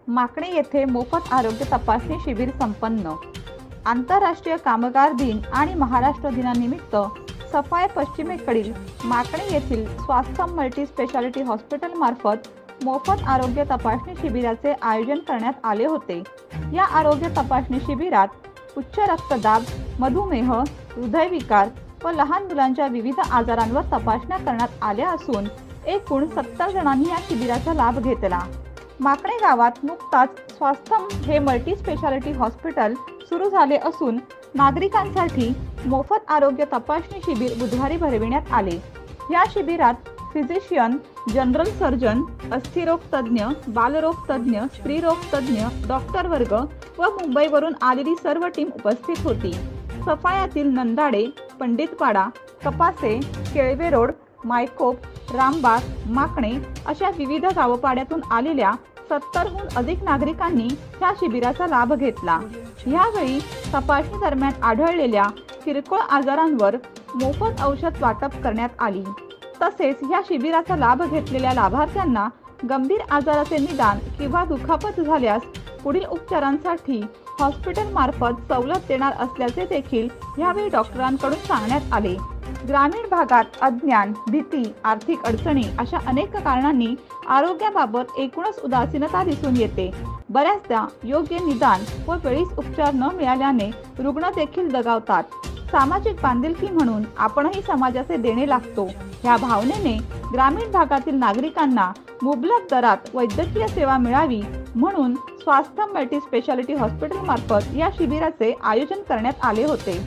माकणे येथे मोफत आरोग्य तपासणी शिबिर संपन्न। आंतरराष्ट्रीय कामगार दिन आणि महाराष्ट्र दिनानिमित्त सफाई पश्चिमेकडील माकणे येथील स्वास्थ्य मल्टी स्पेशालिटी हॉस्पिटल मार्फत मोफत आरोग्य तपासणी शिबिराचे आयोजन करण्यात आले होते। या आरोग्य तपासणी शिबिरात उच्च रक्तदाब, मधुमेह, हृदयविकार व लहान मुलांच्या विविध आजारांवर तपासण्या करण्यात आल्या असून एकूण 70 जणांनी या शिबिराचा लाभ घेतला। माकणे गावात नुकताच स्वास्थ्य हे मल्टी स्पेशालिटी हॉस्पिटल सुरू झाले असून नागरिकांसाठी मोफत आरोग्य तपासणी शिबिर बुधवारी भरविण्यात आले। या शिबिरात फिजिशियन, जनरल सर्जन, अस्थिरोग तज्ञ, बालरोग तज्ञ, स्त्रीरोग तज्ञ, डॉक्टर वर्ग व मुंबईवरून आलेली सर्व टीम उपस्थित होती। सफायातील नंदाडे, पंडितपाडा, कपासे, केळवे रोड, मायकोप, रामबाग, माकणे अशा विविध गावपाड्यातून आलेल्या 70हून अधिक नागरिकांनी या शिबिराचा लाभ घेतला। यावेळी तपासणी दरम्यान आढळलेल्या किरकोळ आजारांवर मोफत औषध वाटप करण्यात आली। तसेच या शिबिराचा लाभ घेतलेल्या लाभार्थ्यांना गंभीर आजाराचे निदान किंवा दुखापत झाल्यास पुढील उपचारांसाठी हॉस्पिटल मार्फत सवलत देणार असल्याचे देखील यावेळी डॉक्टरांकडून सांगण्यात आले। ग्रामीण भागात अज्ञान, भीती, आर्थिक अडचणी अशा अनेक कारणांनी आरोग्याबाबत एकूणच उदासीनता दिसून येते। बऱ्याचदा योग्य निदान व वेळीच उपचार न मिळाल्याने रुग्ण देखील दगावतात। सामाजिक बांधिलकी म्हणून आपणही समाजाचे देणे लागतो या भावनेने ग्रामीण भागातील नागरिकांना मुबलक दरात वैद्यकीय सेवा मिळावी म्हणून स्वास्थ्य मल्टी स्पेशालिटी हॉस्पिटल मार्फत या शिबिराचे आयोजन करण्यात आले होते।